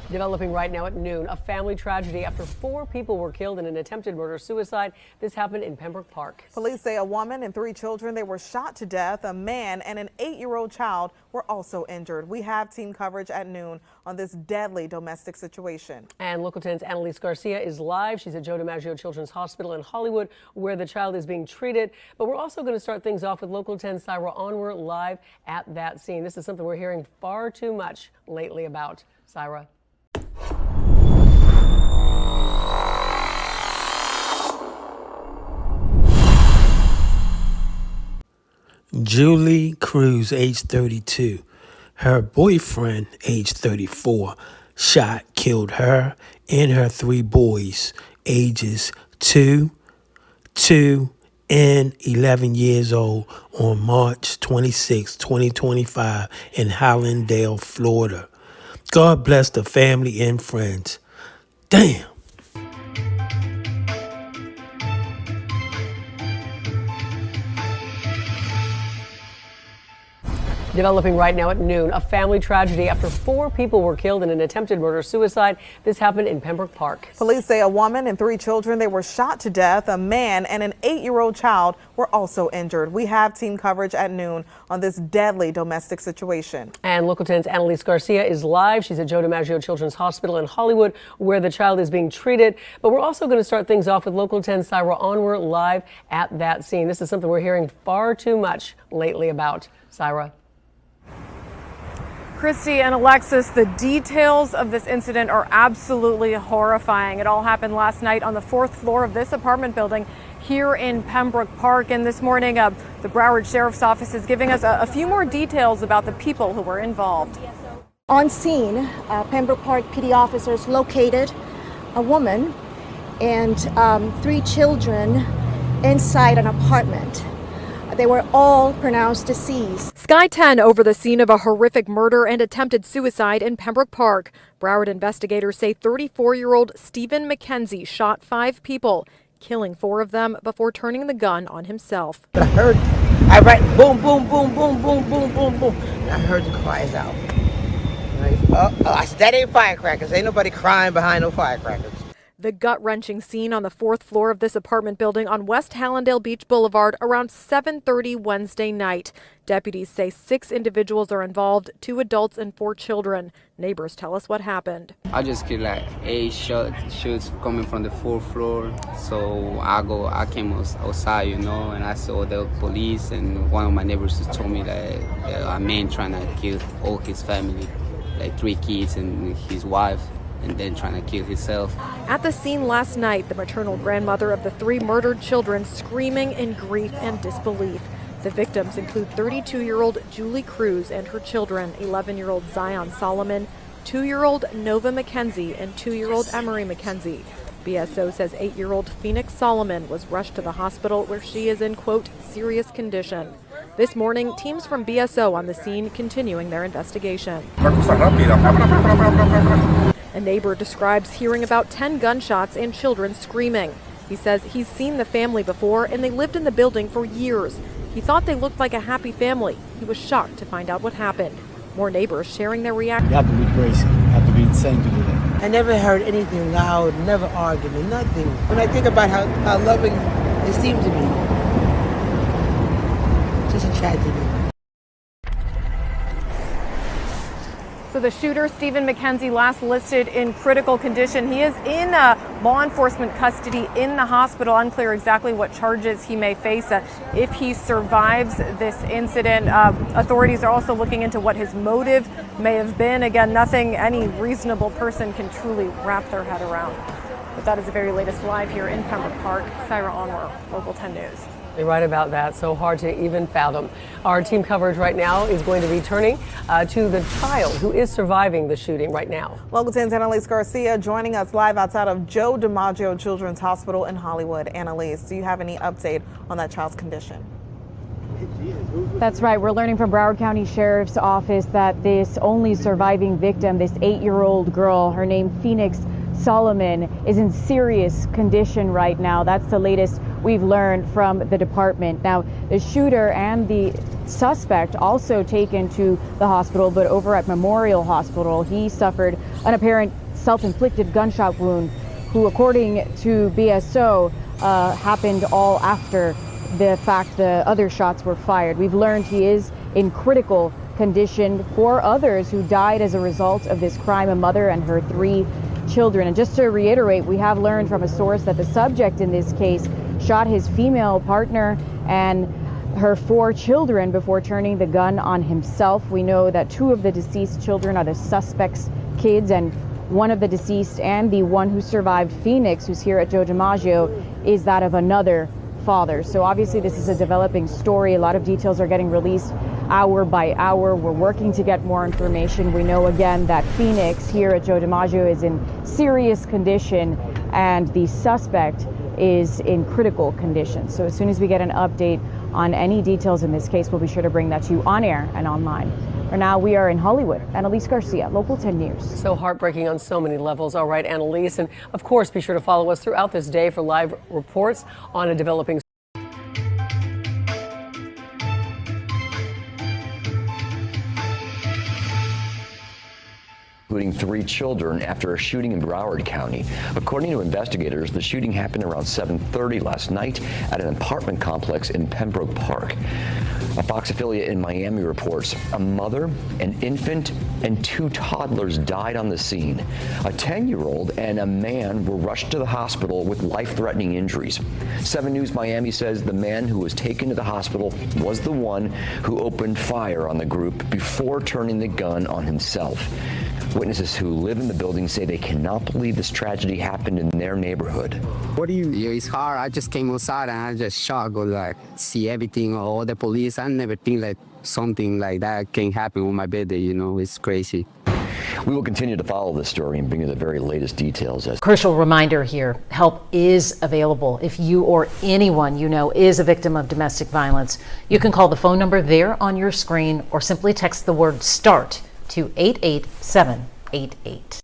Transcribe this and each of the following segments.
Developing right now at noon, a family tragedy after 4 people were killed in an attempted murder-suicide. This happened in Pembroke Park. Police say a woman and 3 children, they were shot to death. A man and an 8-year-old child were also injured. We have team coverage at noon on this deadly domestic situation. And Local 10's Annalise Garcia is live. She's at Joe DiMaggio Children's Hospital in Hollywood, where the child is being treated. But we're also going to start things off with Local 10's Syra Onwer live at that scene. This is something we're hearing far too much lately about. Syra. Julie Cruz, age 32. Her boyfriend, age 34, killed her and her 3 boys, ages 2, and 11 years old on March 26, 2025 in Hallandale, Florida. God bless the family and friends. Damn. Developing right now at noon, a family tragedy after 4 people were killed in an attempted murder-suicide. This happened in Pembroke Park. Police say a woman and 3 children, they were shot to death. A man and an 8-year-old child were also injured. We have team coverage at noon on this deadly domestic situation. And Local 10's Annalise Garcia is live. She's at Joe DiMaggio Children's Hospital in Hollywood, where the child is being treated. But we're also going to start things off with Local 10's Syra Onwer live at that scene. This is something we're hearing far too much lately about. Syra. Christy and Alexis, the details of this incident are absolutely horrifying. It all happened last night on the 4th floor of this apartment building here in Pembroke Park. And this morning, the Broward Sheriff's Office is giving us a few more details about the people who were involved. On scene, Pembroke Park PD officers located a woman and 3 children inside an apartment. They were all pronounced deceased. Sky 10 over the scene of a horrific murder and attempted suicide in Pembroke Park. Broward investigators say 34-year-old Stephen McKenzie shot 5 people, killing 4 of them before turning the gun on himself. I read boom, boom, boom, boom, boom, boom, boom, boom. And I heard the cries out. I said, that ain't firecrackers. Ain't nobody crying behind no firecrackers. The gut-wrenching scene on the 4th floor of this apartment building on West Hallandale Beach Boulevard around 7:30 Wednesday night. Deputies say 6 individuals are involved, 2 adults and 4 children. Neighbors tell us what happened. I just get like 8 shots coming from the 4th floor. So I came outside, and I saw the police, and one of my neighbors just told me that a man trying to kill all his family, like 3 kids and his wife, and then trying to kill himself. At the scene last night, the maternal grandmother of the 3 murdered children screaming in grief and disbelief. The victims include 32-year-old Julie Cruz and her children, 11-year-old Zion Solomon, 2-year-old Nova McKenzie, and 2-year-old Emery McKenzie. BSO says 8-year-old Phoenix Solomon was rushed to the hospital where she is in, quote, serious condition. This morning, teams from BSO on the scene continuing their investigation. A neighbor describes hearing about 10 gunshots and children screaming. He says he's seen the family before and they lived in the building for years. He thought they looked like a happy family. He was shocked to find out what happened. More neighbors sharing their reaction. You have to be crazy. You have to be insane to do that. I never heard anything loud, never arguing, nothing. When I think about how loving it seemed to be, just a tragedy. So the shooter, Stephen McKenzie, last listed in critical condition. He is in law enforcement custody in the hospital. Unclear exactly what charges he may face if he survives this incident. Authorities are also looking into what his motive may have been. Again, nothing any reasonable person can truly wrap their head around. But that is the very latest live here in Pembroke Park. Syra Onwer, Local 10 News. You're right about that. So hard to even fathom. Our team coverage right now is going to be turning to the child who is surviving the shooting right now. Local 10's Annalise Garcia joining us live outside of Joe DiMaggio Children's Hospital in Hollywood. Annalise, do you have any update on that child's condition? That's right. We're learning from Broward County Sheriff's Office that this only surviving victim, this 8-year-old girl, her name Phoenix Solomon, is in serious condition right now. That's the latest we've learned from the department. Now, the shooter and the suspect also taken to the hospital, but over at Memorial Hospital, he suffered an apparent self-inflicted gunshot wound, who, according to BSO, happened all after the fact the other shots were fired. We've learned he is in critical condition. 4 others who died as a result of this crime, a mother and her 3 children. And just to reiterate, we have learned from a source that the subject in this case shot his female partner and her 4 children before turning the gun on himself. We know that 2 of the deceased children are the suspect's kids, and one of the deceased and the one who survived, Phoenix, who's here at Joe DiMaggio, is that of another father. So obviously this is a developing story. A lot of details are getting released hour by hour. We're working to get more information. We know again that Phoenix here at Joe DiMaggio is in serious condition and the suspect is in critical condition. So as soon as we get an update on any details in this case, we'll be sure to bring that to you on air and online. For now, we are in Hollywood. Annalise Garcia, Local 10 News. So heartbreaking on so many levels. All right, Annalise. And of course, be sure to follow us throughout this day for live reports on a developing including 3 children after a shooting in Broward County. According to investigators, the shooting happened around 7:30 last night at an apartment complex in Pembroke Park. A Fox affiliate in Miami reports a mother, an infant, and 2 toddlers died on the scene. A 10-year-old and a man were rushed to the hospital with life-threatening injuries. 7 News Miami says the man who was taken to the hospital was the one who opened fire on the group before turning the gun on himself. Witnesses who live in the building say they cannot believe this tragedy happened in their neighborhood. What do you? Yeah, it's hard. I just came outside and I just shocked, like see everything, all the police. I never think that something like that can happen on my birthday. You know, it's crazy. We will continue to follow this story and bring you the very latest details. Crucial reminder here, help is available. If you or anyone you know is a victim of domestic violence, you can call the phone number there on your screen or simply text the word START to 88788.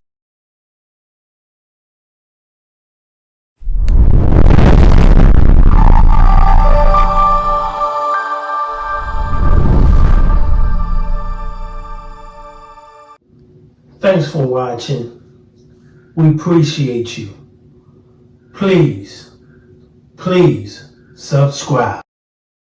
Thanks for watching. We appreciate you. Please subscribe.